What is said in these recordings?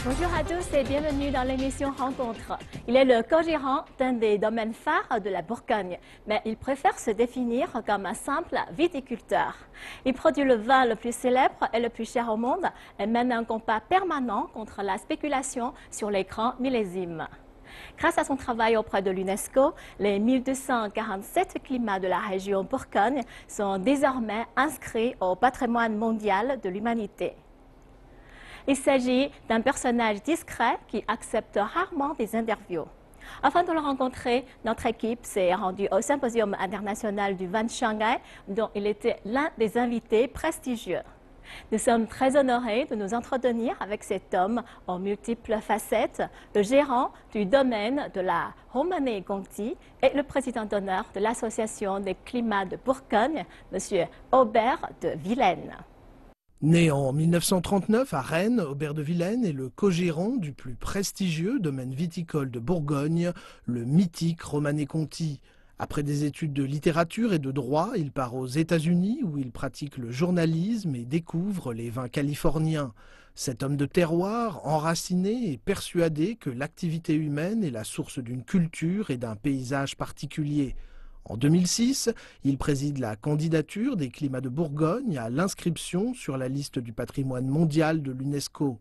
Bonjour à tous et bienvenue dans l'émission Rencontre. Il est le co-gérant d'un des domaines phares de la Bourgogne, mais il préfère se définir comme un simple viticulteur. Il produit le vin le plus célèbre et le plus cher au monde et mène un combat permanent contre la spéculation sur les grands millésimes. Grâce à son travail auprès de l'UNESCO, les 1247 climats de la région Bourgogne sont désormais inscrits au patrimoine mondial de l'humanité. Il s'agit d'un personnage discret qui accepte rarement des interviews. Afin de le rencontrer, notre équipe s'est rendue au Symposium international du vin de Shanghai, dont il était l'un des invités prestigieux. Nous sommes très honorés de nous entretenir avec cet homme aux multiples facettes, le gérant du domaine de la Romanée-Conti et le président d'honneur de l'Association des climats de Bourgogne, M. Aubert de Vilaine. Né en 1939 à Rennes, Aubert de Vilaine est le co-gérant du plus prestigieux domaine viticole de Bourgogne, le mythique Romanée-Conti. Après des études de littérature et de droit, il part aux États-Unis où il pratique le journalisme et découvre les vins californiens. Cet homme de terroir, enraciné et persuadé que l'activité humaine est la source d'une culture et d'un paysage particulier. En 2006, il préside la candidature des climats de Bourgogne à l'inscription sur la liste du patrimoine mondial de l'UNESCO.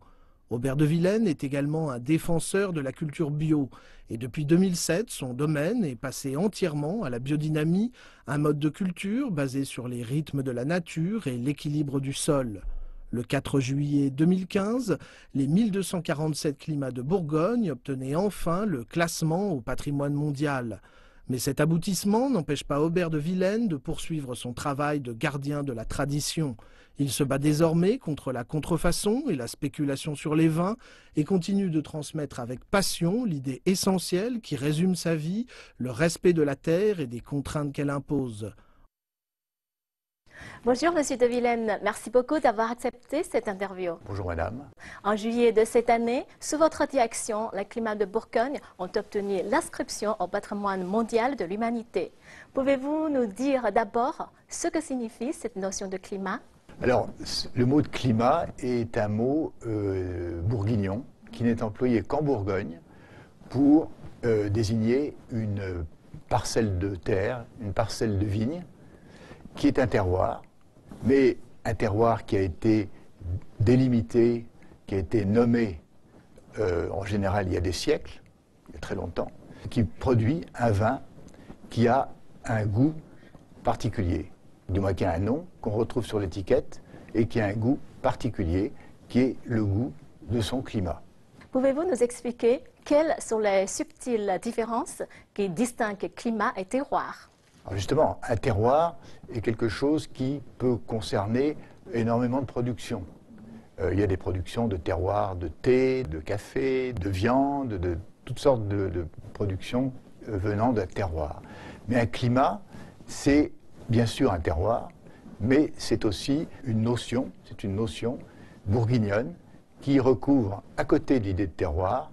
Aubert de Vilaine est également un défenseur de la culture bio et depuis 2007, son domaine est passé entièrement à la biodynamie, un mode de culture basé sur les rythmes de la nature et l'équilibre du sol. Le 4 juillet 2015, les 1247 climats de Bourgogne obtenaient enfin le classement au patrimoine mondial. Mais cet aboutissement n'empêche pas Aubert de Vilaine de poursuivre son travail de gardien de la tradition. Il se bat désormais contre la contrefaçon et la spéculation sur les vins et continue de transmettre avec passion l'idée essentielle qui résume sa vie, le respect de la terre et des contraintes qu'elle impose. Bonjour Monsieur de Vilaine, merci beaucoup d'avoir accepté cette interview. Bonjour Madame. En juillet de cette année, sous votre direction, les climats de Bourgogne ont obtenu l'inscription au patrimoine mondial de l'humanité. Pouvez-vous nous dire d'abord ce que signifie cette notion de climat? Alors, le mot de climat est un mot bourguignon qui n'est employé qu'en Bourgogne pour désigner une parcelle de terre, une parcelle de vigne, qui est un terroir, mais un terroir qui a été délimité, qui a été nommé en général il y a des siècles, il y a très longtemps, qui produit un vin qui a un goût particulier, du moins qui a un nom qu'on retrouve sur l'étiquette et qui a un goût particulier qui est le goût de son climat. Pouvez-vous nous expliquer quelles sont les subtiles différences qui distinguent climat et terroir? Alors justement, un terroir est quelque chose qui peut concerner énormément de productions. Il y a des productions de terroirs de thé, de café, de viande, de toutes sortes de productions venant d'un terroir. Mais un climat, c'est bien sûr un terroir, mais c'est aussi une notion bourguignonne qui recouvre, à côté de l'idée de terroir,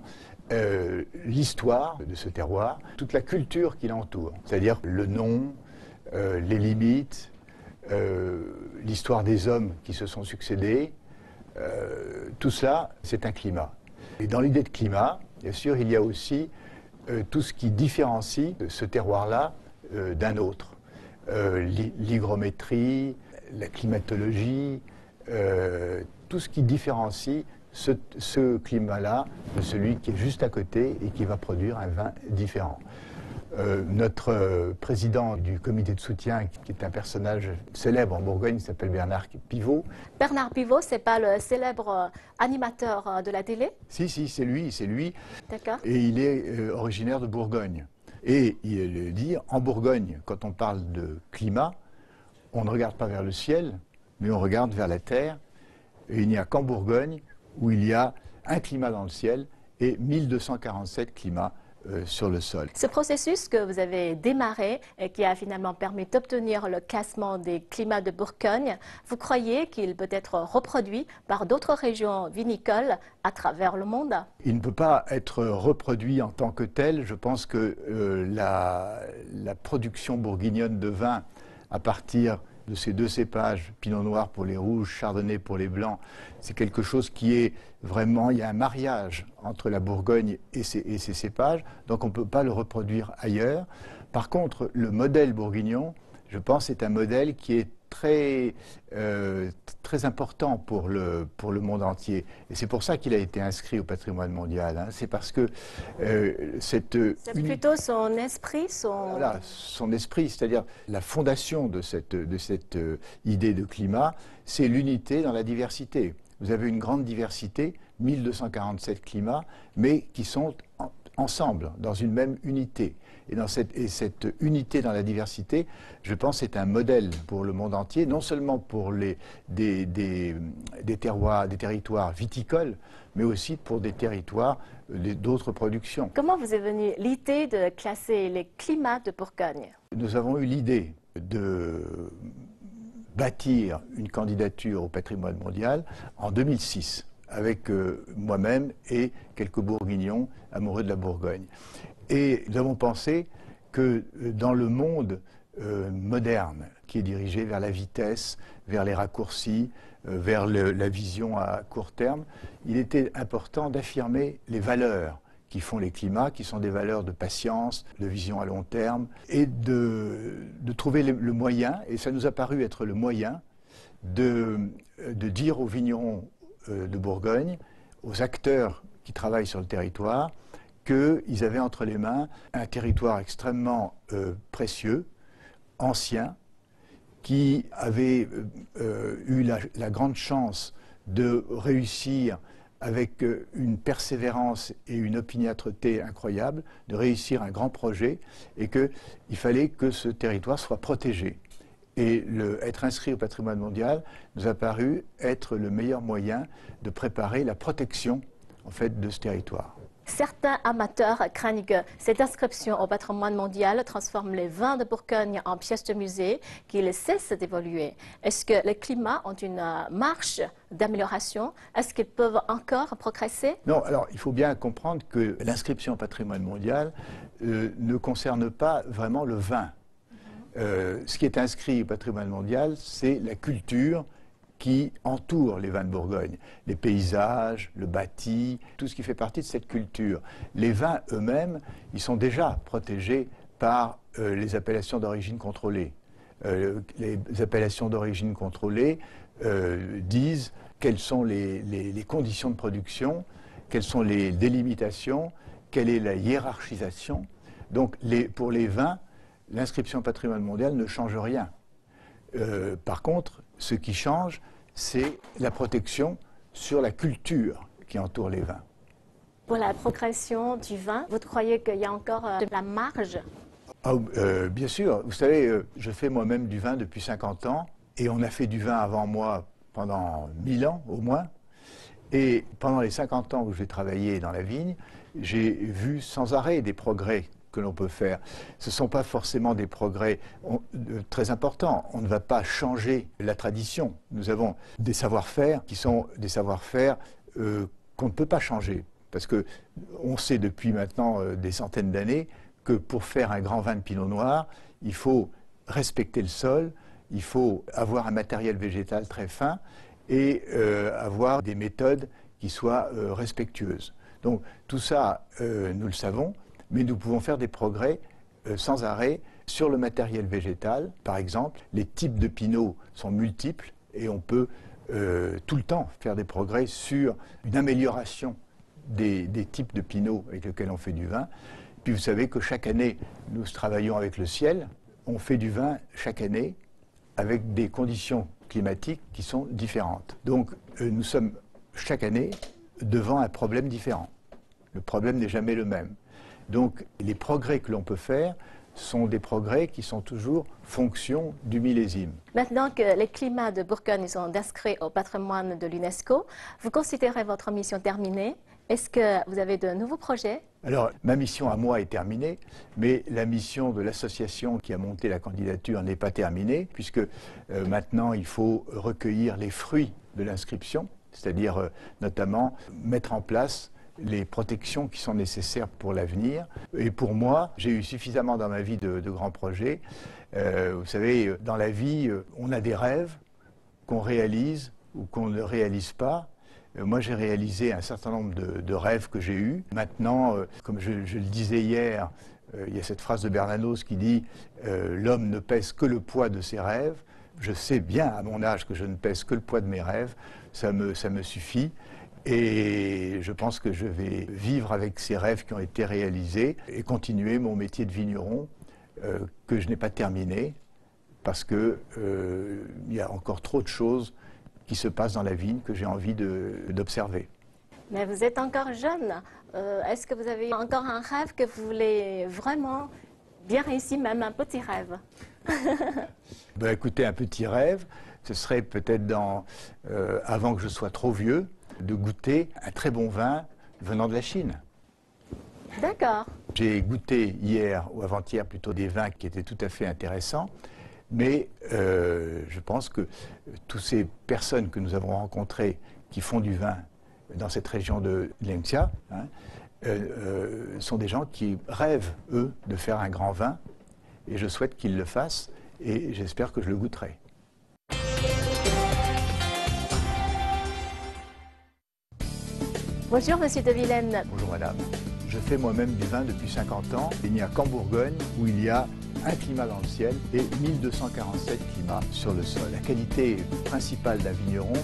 l'histoire de ce terroir, toute la culture qui l'entoure, c'est-à-dire le nom, les limites, l'histoire des hommes qui se sont succédés, tout cela, c'est un climat. Et dans l'idée de climat, bien sûr, il y a aussi tout ce qui différencie ce terroir-là d'un autre. L'hygrométrie, la climatologie, tout ce qui différencie ce climat-là de celui qui est juste à côté et qui va produire un vin différent. Notre président du comité de soutien, qui est un personnage célèbre en Bourgogne, s'appelle Bernard Pivot. Bernard Pivot, c'est pas le célèbre animateur de la télé? Si, c'est lui. D'accord. Et il est originaire de Bourgogne. Et il dit, en Bourgogne, quand on parle de climat, on ne regarde pas vers le ciel, mais on regarde vers la terre. Et il n'y a qu'en Bourgogne où il y a un climat dans le ciel et 1247 climats sur le sol. Ce processus que vous avez démarré et qui a finalement permis d'obtenir le classement des climats de Bourgogne, vous croyez qu'il peut être reproduit par d'autres régions vinicoles à travers le monde? Il ne peut pas être reproduit en tant que tel. Je pense que la production bourguignonne de vin à partir de ces deux cépages, Pinot Noir pour les rouges, Chardonnay pour les blancs, c'est quelque chose qui est vraiment, il y a un mariage entre la Bourgogne et ces cépages, donc on ne peut pas le reproduire ailleurs. Par contre, le modèle bourguignon, je pense, est un modèle qui est très important pour le monde entier. Et c'est pour ça qu'il a été inscrit au patrimoine mondial. Hein. C'est parce que c'est plutôt son esprit, Voilà, son esprit, c'est-à-dire la fondation de cette idée de climat, c'est l'unité dans la diversité. Vous avez une grande diversité, 1247 climats, mais qui sont ensemble, dans une même unité. Et cette unité dans la diversité, je pense, est un modèle pour le monde entier, non seulement pour des territoires viticoles, mais aussi pour des territoires d'autres productions. Comment vous est venue l'idée de classer les climats de Bourgogne? Nous avons eu l'idée de bâtir une candidature au patrimoine mondial en 2006, avec moi-même et quelques Bourguignons amoureux de la Bourgogne. Et nous avons pensé que dans le monde moderne, qui est dirigé vers la vitesse, vers les raccourcis, vers la vision à court terme, il était important d'affirmer les valeurs qui font les climats, qui sont des valeurs de patience, de vision à long terme, et de trouver le moyen, et ça nous a paru être le moyen, de dire aux vignerons de Bourgogne, aux acteurs qui travaillent sur le territoire, qu'ils avaient entre les mains un territoire extrêmement précieux, ancien, qui avait eu la grande chance de réussir avec une persévérance et une opiniâtreté incroyable, de réussir un grand projet, et qu'il fallait que ce territoire soit protégé. Et être inscrit au patrimoine mondial nous a paru être le meilleur moyen de préparer la protection en fait, de ce territoire. Certains amateurs craignent que cette inscription au patrimoine mondial transforme les vins de Bourgogne en pièces de musée, qu'ils cessent d'évoluer. Est-ce que les climats ont une marge d'amélioration? Est-ce qu'ils peuvent encore progresser? Non, alors il faut bien comprendre que l'inscription au patrimoine mondial ne concerne pas vraiment le vin. Ce qui est inscrit au patrimoine mondial, c'est la culture qui entoure les vins de Bourgogne, les paysages, le bâti, tout ce qui fait partie de cette culture. Les vins eux-mêmes, ils sont déjà protégés par les appellations d'origine contrôlée. Les appellations d'origine contrôlée disent quelles sont les conditions de production, quelles sont les délimitations, quelle est la hiérarchisation. Donc pour les vins, l'inscription au patrimoine mondial ne change rien. Par contre, ce qui change, c'est la protection sur la culture qui entoure les vins. Pour la progression du vin, vous croyez qu'il y a encore de la marge? Bien sûr. Vous savez, je fais moi-même du vin depuis 50 ans, et on a fait du vin avant moi pendant 1000 ans au moins. Et pendant les 50 ans où j'ai travaillé dans la vigne, j'ai vu sans arrêt des progrès que l'on peut faire. Ce ne sont pas forcément des progrès très importants. On ne va pas changer la tradition. Nous avons des savoir-faire qui sont des savoir-faire qu'on ne peut pas changer. Parce qu'on sait depuis maintenant des centaines d'années que pour faire un grand vin de Pinot Noir, il faut respecter le sol, il faut avoir un matériel végétal très fin et avoir des méthodes qui soient respectueuses. Donc tout ça, nous le savons. Mais nous pouvons faire des progrès sans arrêt sur le matériel végétal. Par exemple, les types de pinot sont multiples et on peut tout le temps faire des progrès sur une amélioration des types de pinot avec lesquels on fait du vin. Puis vous savez que chaque année, nous travaillons avec le ciel. On fait du vin chaque année avec des conditions climatiques qui sont différentes. Donc nous sommes chaque année devant un problème différent. Le problème n'est jamais le même. Donc les progrès que l'on peut faire sont des progrès qui sont toujours fonction du millésime. Maintenant que les climats de Bourgogne sont inscrits au patrimoine de l'UNESCO, vous considérez votre mission terminée? Est-ce que vous avez de nouveaux projets? Alors, ma mission à moi est terminée, mais la mission de l'association qui a monté la candidature n'est pas terminée, puisque maintenant il faut recueillir les fruits de l'inscription, c'est-à-dire notamment mettre en place les protections qui sont nécessaires pour l'avenir. Et pour moi, j'ai eu suffisamment dans ma vie de grands projets. Vous savez, dans la vie, on a des rêves qu'on réalise ou qu'on ne réalise pas. Moi, j'ai réalisé un certain nombre de rêves que j'ai eus. Maintenant, comme je le disais hier, il y a cette phrase de Bernanos qui dit « L'homme ne pèse que le poids de ses rêves ». Je sais bien à mon âge que je ne pèse que le poids de mes rêves. Ça me suffit. Et je pense que je vais vivre avec ces rêves qui ont été réalisés et continuer mon métier de vigneron que je n'ai pas terminé parce qu'il y a encore trop de choses qui se passent dans la vigne que j'ai envie d'observer. Mais vous êtes encore jeune. Est-ce que vous avez encore un rêve que vous voulez vraiment bien réussir, même un petit rêve? Ben, écoutez, un petit rêve, ce serait peut-être avant que je sois trop vieux, de goûter un très bon vin venant de la Chine. D'accord. J'ai goûté hier ou avant-hier plutôt des vins qui étaient tout à fait intéressants, mais je pense que toutes ces personnes que nous avons rencontrées qui font du vin dans cette région de Lengxia sont des gens qui rêvent, eux, de faire un grand vin, et je souhaite qu'ils le fassent, et j'espère que je le goûterai. Bonjour, Monsieur de Vilaine. Bonjour madame. Je fais moi-même du vin depuis 50 ans. Il n'y a qu'en Bourgogne où il y a un climat dans le ciel et 1247 climats sur le sol. La qualité principale d'un vigneron,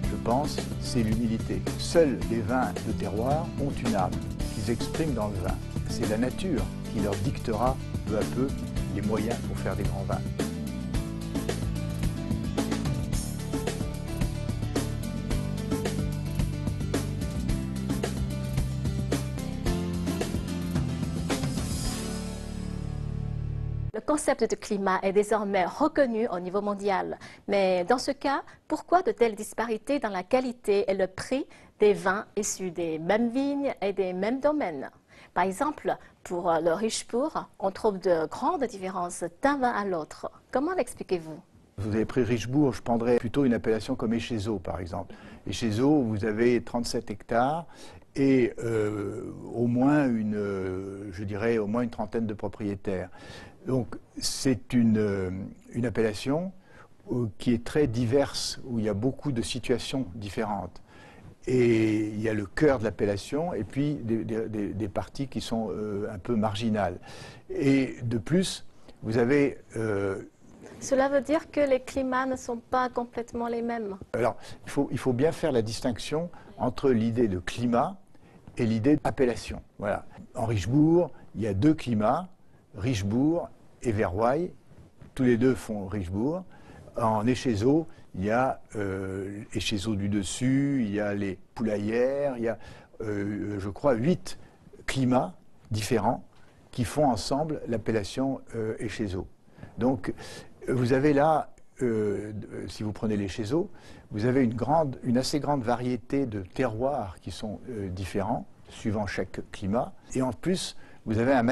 je pense, c'est l'humilité. Seuls les vins de terroir ont une âme qu'ils expriment dans le vin. C'est la nature qui leur dictera peu à peu les moyens pour faire des grands vins. Le concept de climat est désormais reconnu au niveau mondial. Mais dans ce cas, pourquoi de telles disparités dans la qualité et le prix des vins issus des mêmes vignes et des mêmes domaines? Par exemple, pour le Richebourg, on trouve de grandes différences d'un vin à l'autre. Comment l'expliquez-vous? Vous avez pris Richebourg, je prendrais plutôt une appellation comme Échezeaux, par exemple. Échezeaux, vous avez 37 hectares et au moins je dirais au moins une trentaine de propriétaires. Donc c'est une appellation qui est très diverse, où il y a beaucoup de situations différentes. Et il y a le cœur de l'appellation et puis des parties qui sont un peu marginales. Et de plus, vous avez... Cela veut dire que les climats ne sont pas complètement les mêmes. Alors, il faut bien faire la distinction entre l'idée de climat et l'idée d'appellation. Voilà. En Richebourg, il y a deux climats, Richebourg et Verroy, tous les deux font Richebourg. En Échezeaux, il y a Échezeaux du dessus, il y a les poulaillères, il y a, je crois, 8 climats différents qui font ensemble l'appellation Échezeaux. Donc, vous avez là, si vous prenez l'Échezeaux, vous avez une assez grande variété de terroirs qui sont différents, suivant chaque climat. Et en plus, vous avez un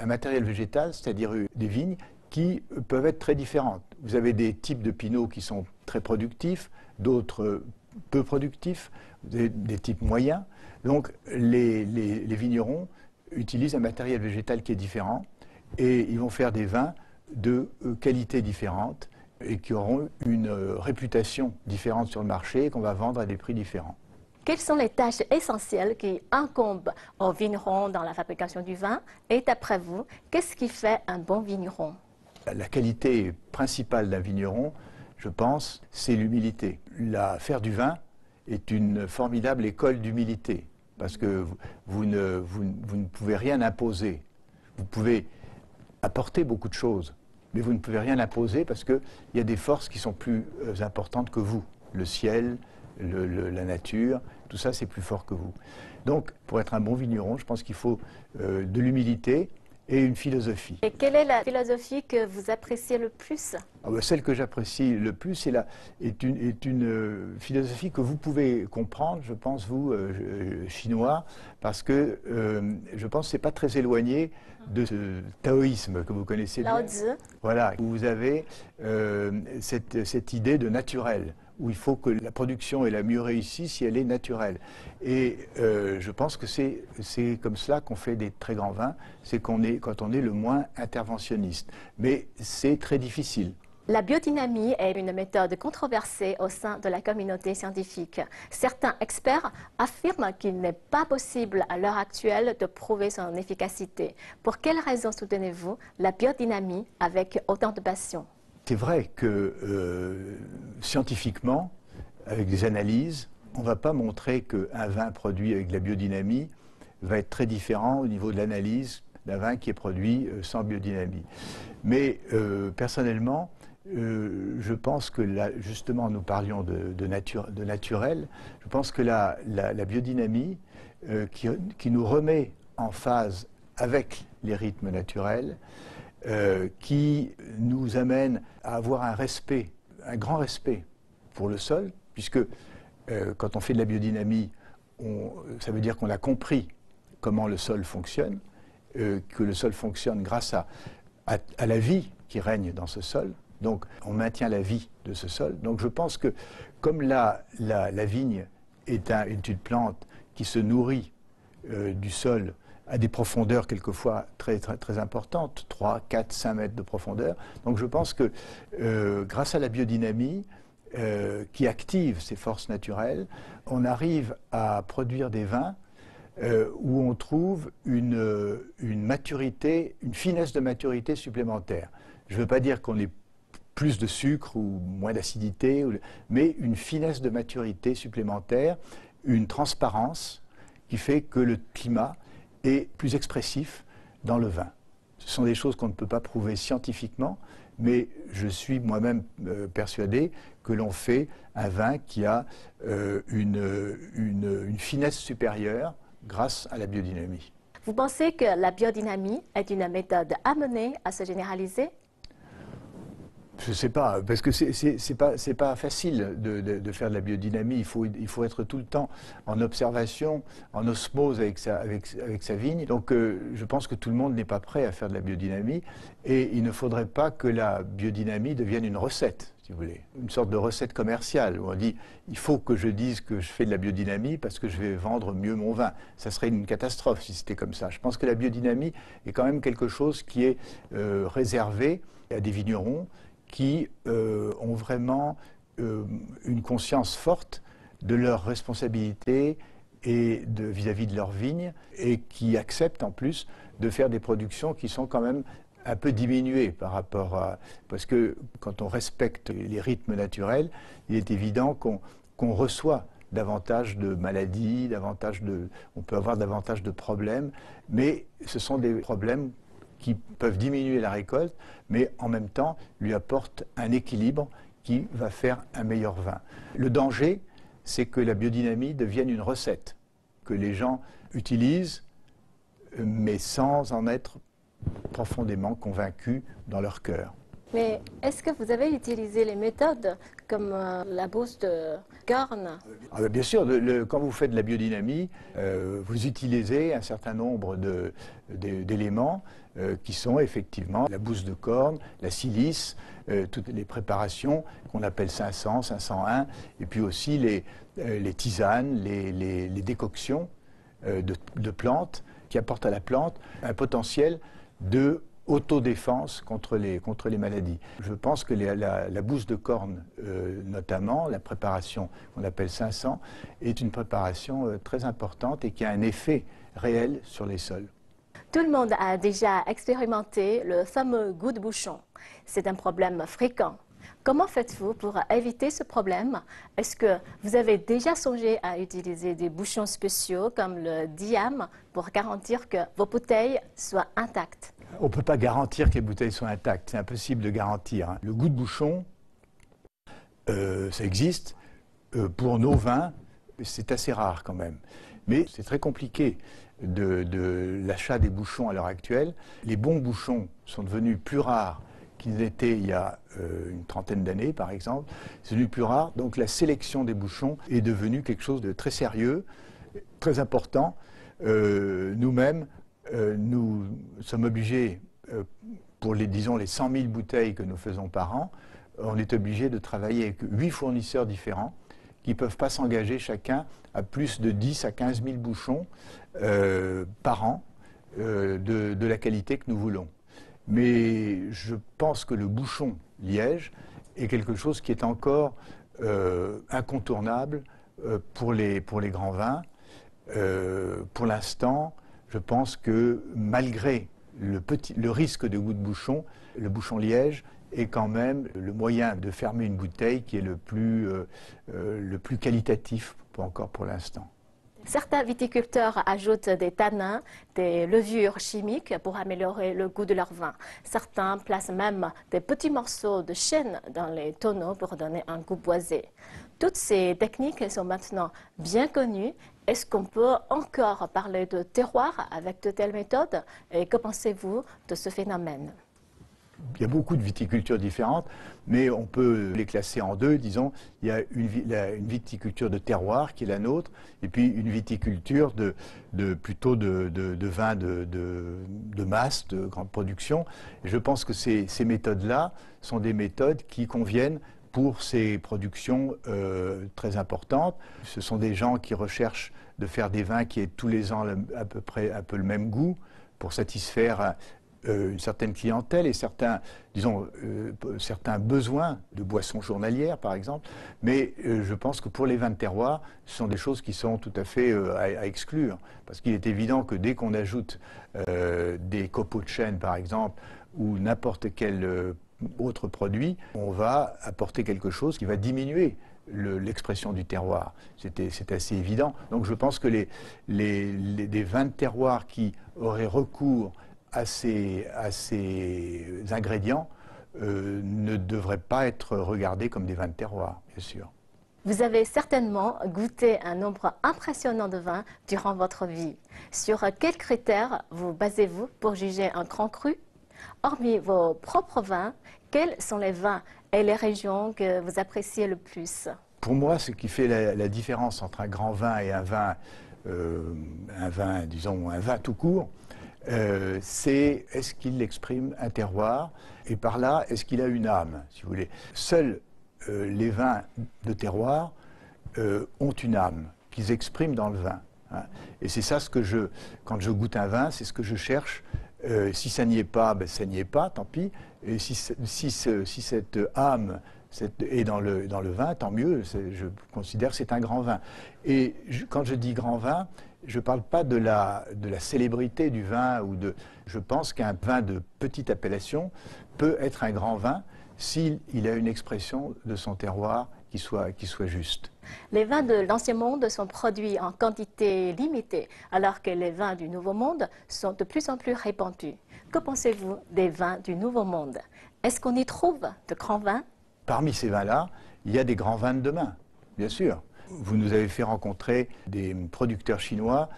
matériel végétal, c'est-à-dire des vignes, qui peuvent être très différentes. Vous avez des types de pinots qui sont très productifs, d'autres peu productifs, des types moyens. Donc les vignerons utilisent un matériel végétal qui est différent et ils vont faire des vins de qualité différente et qui auront une réputation différente sur le marché et qu'on va vendre à des prix différents. Quelles sont les tâches essentielles qui incombent aux vignerons dans la fabrication du vin? Et d'après vous, qu'est-ce qui fait un bon vigneron? La qualité principale d'un vigneron, je pense, c'est l'humilité. Faire du vin est une formidable école d'humilité, parce que vous ne pouvez rien imposer. Vous pouvez apporter beaucoup de choses, mais vous ne pouvez rien imposer parce qu'il y a des forces qui sont plus importantes que vous. Le ciel, la nature, tout ça c'est plus fort que vous. Donc pour être un bon vigneron, je pense qu'il faut de l'humilité et une philosophie. Et quelle est la philosophie que vous appréciez le plus? Celle que j'apprécie le plus est une philosophie que vous pouvez comprendre, je pense, vous, chinois, parce que je pense que ce n'est pas très éloigné de ce taoïsme que vous connaissez bien. Lao Tzu. Voilà, où vous avez cette idée de naturel, où il faut que la production est la mieux réussie si elle est naturelle. Et je pense que c'est comme cela qu'on fait des très grands vins, c'est quand on est le moins interventionniste. Mais c'est très difficile. La biodynamie est une méthode controversée au sein de la communauté scientifique. Certains experts affirment qu'il n'est pas possible à l'heure actuelle de prouver son efficacité. Pour quelles raisons soutenez-vous la biodynamie avec autant de passion? C'est vrai que scientifiquement, avec des analyses, on ne va pas montrer qu'un vin produit avec de la biodynamie va être très différent au niveau de l'analyse d'un vin qui est produit sans biodynamie. Mais personnellement, je pense que là, justement, nous parlions de naturel, je pense que la biodynamie qui nous remet en phase avec les rythmes naturels, qui nous amène à avoir un grand respect pour le sol, puisque quand on fait de la biodynamie, ça veut dire qu'on a compris comment le sol fonctionne, que le sol fonctionne grâce à la vie qui règne dans ce sol. Donc on maintient la vie de ce sol. Donc je pense que comme la vigne est une plante qui se nourrit du sol à des profondeurs quelquefois très importantes, 3, 4, 5 mètres de profondeur. Donc je pense que grâce à la biodynamie qui active ces forces naturelles, on arrive à produire des vins où on trouve une maturité, une finesse de maturité supplémentaire. Je ne veux pas dire qu'on ait plus de sucre ou moins d'acidité, mais une finesse de maturité supplémentaire, une transparence qui fait que le climat est plus expressif dans le vin. Ce sont des choses qu'on ne peut pas prouver scientifiquement, mais je suis moi-même persuadé que l'on fait un vin qui a une finesse supérieure grâce à la biodynamie. Vous pensez que la biodynamie est une méthode amenée à se généraliser? Je ne sais pas, parce que c'est pas facile de faire de la biodynamie. Il faut être tout le temps en observation, en osmose avec sa vigne. Donc je pense que tout le monde n'est pas prêt à faire de la biodynamie. Et il ne faudrait pas que la biodynamie devienne une recette, si vous voulez. Une sorte de recette commerciale, où on dit il faut que je dise que je fais de la biodynamie parce que je vais vendre mieux mon vin. Ça serait une catastrophe si c'était comme ça. Je pense que la biodynamie est quand même quelque chose qui est réservé à des vignerons qui ont vraiment une conscience forte de leurs responsabilités et vis-à-vis de leurs vignes, et qui acceptent en plus de faire des productions qui sont quand même un peu diminuées par rapport à... Parce que quand on respecte les rythmes naturels, il est évident qu'on reçoit davantage de maladies, on peut avoir davantage de problèmes, mais ce sont des problèmes qui peuvent diminuer la récolte, mais en même temps lui apportent un équilibre qui va faire un meilleur vin. Le danger, c'est que la biodynamie devienne une recette, que les gens utilisent, mais sans en être profondément convaincus dans leur cœur. Mais est-ce que vous avez utilisé les méthodes comme la bouse de corne? Bien sûr, quand vous faites de la biodynamie, vous utilisez un certain nombre d'éléments qui sont effectivement la bouse de corne, la silice, toutes les préparations qu'on appelle 500, 501, et puis aussi les tisanes, les décoctions de plantes qui apportent à la plante un potentiel de autodéfense contre les maladies. Je pense que la bouse de corne, notamment, la préparation qu'on appelle 500, est une préparation très importante et qui a un effet réel sur les sols. Tout le monde a déjà expérimenté le fameux goût de bouchon. C'est un problème fréquent. Comment faites-vous pour éviter ce problème? Est-ce que vous avez déjà songé à utiliser des bouchons spéciaux comme le diam pour garantir que vos bouteilles soient intactes? On ne peut pas garantir que les bouteilles soient intactes, c'est impossible de garantir. Le goût de bouchon, ça existe. Pour nos vins, c'est assez rare quand même. Mais c'est très compliqué de l'achat des bouchons à l'heure actuelle. Les bons bouchons sont devenus plus rares qu'ils l'étaient il y a une trentaine d'années, par exemple. C'est devenu plus rare, donc la sélection des bouchons est devenue quelque chose de très sérieux, très important. Nous-mêmes, nous sommes obligés, pour les 100 000 bouteilles que nous faisons par an, on est obligé de travailler avec 8 fournisseurs différents qui ne peuvent pas s'engager chacun à plus de 10 à 15 000 bouchons par an de la qualité que nous voulons. Mais je pense que le bouchon Liège est quelque chose qui est encore incontournable pour les grands vins. Pour l'instant, je pense que malgré le risque de goût de bouchon, le bouchon Liège est quand même le moyen de fermer une bouteille qui est le plus qualitatif encore pour l'instant. Certains viticulteurs ajoutent des tanins, des levures chimiques pour améliorer le goût de leur vin. Certains placent même des petits morceaux de chêne dans les tonneaux pour donner un goût boisé. Toutes ces techniques sont maintenant bien connues. Est-ce qu'on peut encore parler de terroir avec de telles méthodes? Et que pensez-vous de ce phénomène? Il y a beaucoup de viticultures différentes, mais on peut les classer en deux. Disons, il y a une viticulture de terroir qui est la nôtre, et puis une viticulture plutôt de vins de masse, de grande production. Et je pense que ces méthodes-là sont des méthodes qui conviennent pour ces productions très importantes. Ce sont des gens qui recherchent de faire des vins qui aient tous les ans à peu près un peu le même goût pour satisfaire une certaine clientèle et certains besoins de boissons journalières, par exemple. Mais je pense que pour les vins de terroir, ce sont des choses qui sont tout à fait à exclure. Parce qu'il est évident que dès qu'on ajoute des copeaux de chêne, par exemple, ou n'importe quel autre produit, on va apporter quelque chose qui va diminuer l'expression du terroir. C'est assez évident. Donc je pense que des vins de terroir qui auraient recours à ces ingrédients ne devraient pas être regardés comme des vins de terroir, bien sûr. Vous avez certainement goûté un nombre impressionnant de vins durant votre vie. Sur quels critères vous basez-vous pour juger un grand cru? Hormis vos propres vins, quels sont les vins et les régions que vous appréciez le plus? Pour moi, ce qui fait la différence entre un grand vin et un vin tout court, c'est est-ce qu'il exprime un terroir, et par là, est-ce qu'il a une âme, si vous voulez. Seuls les vins de terroir ont une âme qu'ils expriment dans le vin. Hein. Et c'est ça quand je goûte un vin, c'est ce que je cherche. Si ça n'y est pas, ben, ça n'y est pas, tant pis. Et si cette âme est dans le vin, tant mieux. Je considère que c'est un grand vin. Et quand je dis grand vin, je ne parle pas de la célébrité du vin. Je pense qu'un vin de petite appellation peut être un grand vin s'il a une expression de son terroir qui soit juste. Les vins de l'Ancien Monde sont produits en quantité limitée, alors que les vins du Nouveau Monde sont de plus en plus répandus. Que pensez-vous des vins du Nouveau Monde? Est-ce qu'on y trouve de grands vins? Parmi ces vins-là, il y a des grands vins de demain, bien sûr. Vous nous avez fait rencontrer des producteurs chinois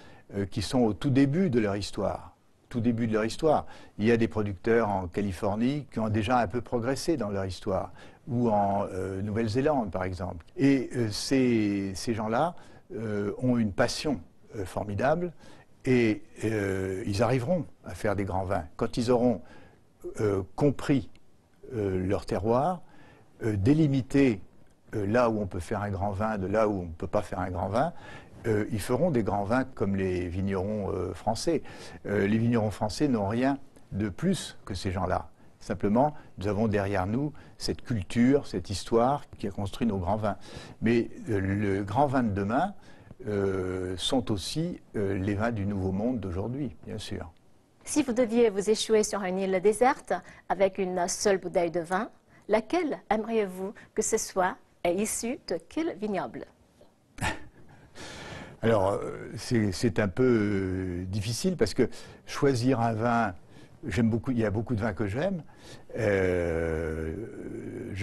qui sont au tout début de leur histoire. Tout début de leur histoire. Il y a des producteurs en Californie qui ont déjà un peu progressé dans leur histoire, ou en Nouvelle-Zélande, par exemple. Et ces gens-là ont une passion formidable, et ils arriveront à faire des grands vins. Quand ils auront compris leur terroir, délimité là où on peut faire un grand vin de là où on ne peut pas faire un grand vin, ils feront des grands vins comme les vignerons français. Les vignerons français n'ont rien de plus que ces gens-là. Simplement, nous avons derrière nous cette culture, cette histoire qui a construit nos grands vins. Mais le grand vin de demain sont aussi les vins du Nouveau Monde d'aujourd'hui, bien sûr. Si vous deviez vous échouer sur une île déserte avec une seule bouteille de vin, laquelle aimeriez-vous que ce soit et issue de quel vignoble? Alors, c'est un peu difficile parce que choisir un vin, il y a beaucoup de vins que j'aime. Je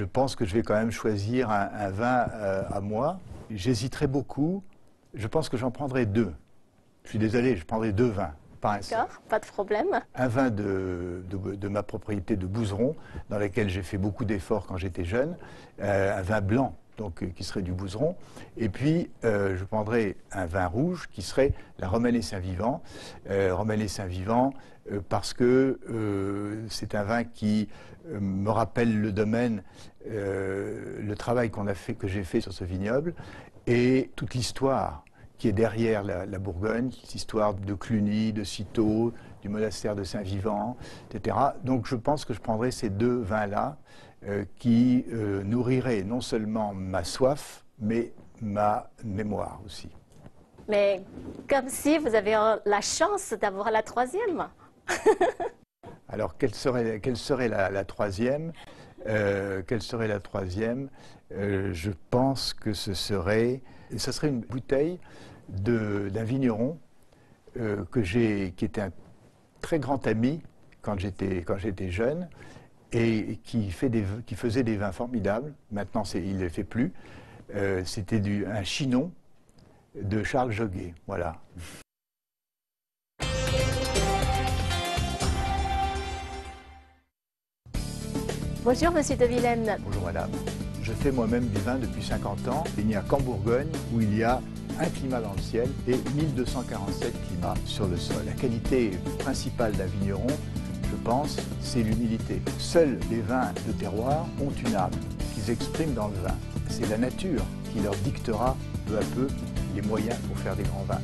pense que je vais quand même choisir un vin à moi. J'hésiterai beaucoup. Je pense que j'en prendrai deux. Je suis désolé, je prendrai deux vins. D'accord, pas de problème. Un vin de ma propriété de Bouzeron, dans lequel j'ai fait beaucoup d'efforts quand j'étais jeune, un vin blanc donc qui serait du Bouzeron. Et puis, je prendrai un vin rouge qui serait la Romanée Saint-Vivant. Romanée Saint-Vivant, parce que c'est un vin qui me rappelle le domaine, le travail que j'ai fait sur ce vignoble, et toute l'histoire qui est derrière la Bourgogne, l'histoire de Cluny, de Cîteaux, du monastère de Saint-Vivant, etc. Donc je pense que je prendrai ces deux vins-là qui nourriraient non seulement ma soif, mais ma mémoire aussi. Mais comme si vous avez la chance d'avoir la troisième. Alors quelle serait la troisième je pense que ce serait une bouteille d'un vigneron qui était un très grand ami quand j'étais jeune et qui faisait des vins formidables. Maintenant, il ne les fait plus. C'était un Chinon de Charles Joguet. Voilà. Bonjour, Monsieur de Vilaine. Bonjour, madame. Je fais moi-même du vin depuis 50 ans. Il n'y a qu'en Bourgogne où il y a un climat dans le ciel et 1247 climats sur le sol. La qualité principale d'un vigneron, je pense, c'est l'humilité. Seuls les vins de terroir ont une âme qu'ils expriment dans le vin. C'est la nature qui leur dictera peu à peu les moyens pour faire des grands vins.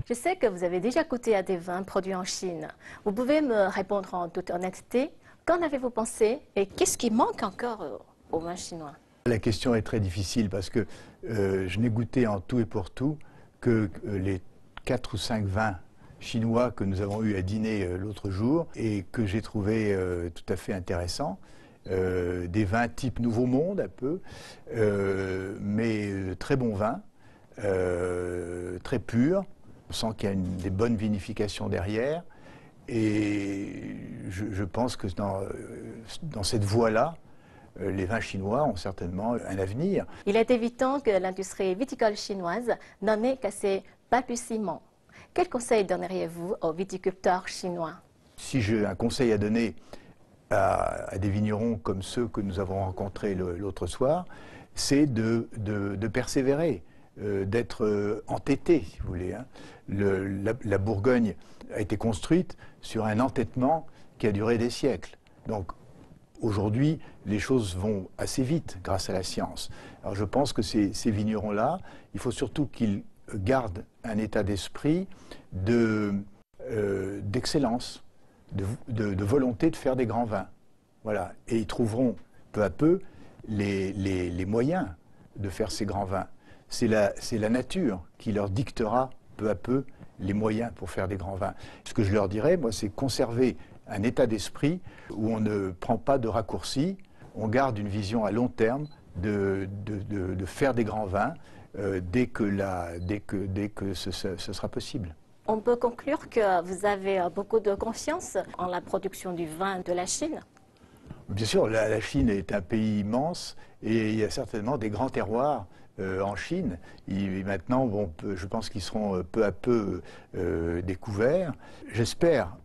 Je sais que vous avez déjà goûté à des vins produits en Chine. Vous pouvez me répondre en toute honnêteté, qu'en avez-vous pensé et qu'est-ce qui manque encore au vin chinois? La question est très difficile parce que je n'ai goûté en tout et pour tout que les 4 ou 5 vins chinois que nous avons eu à dîner l'autre jour et que j'ai trouvé tout à fait intéressants. Des vins type Nouveau Monde un peu, mais très bons vins, très purs. On sent qu'il y a des bonnes vinifications derrière et je pense que dans cette voie-là, les vins chinois ont certainement un avenir. Il est évident que l'industrie viticole chinoise n'en est qu'à ses balbutiements. Quel conseil donneriez-vous aux viticulteurs chinois? Si j'ai un conseil à donner à des vignerons comme ceux que nous avons rencontrés l'autre soir, c'est de persévérer. D'être entêté, si vous voulez. Hein. La Bourgogne a été construite sur un entêtement qui a duré des siècles. Donc aujourd'hui, les choses vont assez vite grâce à la science. Alors je pense que ces vignerons-là, il faut surtout qu'ils gardent un état d'esprit d'excellence, de volonté de faire des grands vins. Voilà. Et ils trouveront peu à peu les moyens de faire ces grands vins. C'est la nature qui leur dictera peu à peu les moyens pour faire des grands vins. Ce que je leur dirais, moi, c'est conserver un état d'esprit où on ne prend pas de raccourcis, on garde une vision à long terme de faire des grands vins dès que ce sera possible. On peut conclure que vous avez beaucoup de confiance en la production du vin de la Chine? Bien sûr, la Chine est un pays immense et il y a certainement des grands terroirs en Chine. Et maintenant, je pense qu'ils seront peu à peu découverts. J'espère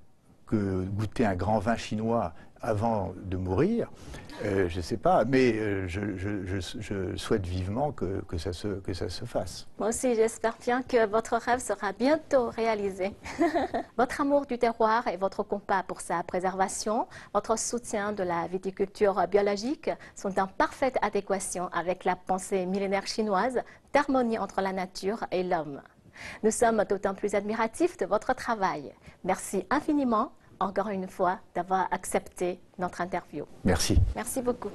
que goûter un grand vin chinois avant de mourir, je ne sais pas, mais je souhaite vivement que ça se fasse. Moi aussi, j'espère bien que votre rêve sera bientôt réalisé. Votre amour du terroir et votre combat pour sa préservation, votre soutien de la viticulture biologique sont en parfaite adéquation avec la pensée millénaire chinoise d'harmonie entre la nature et l'homme. Nous sommes d'autant plus admiratifs de votre travail. Merci infiniment, encore une fois, d'avoir accepté notre interview. Merci. Merci beaucoup.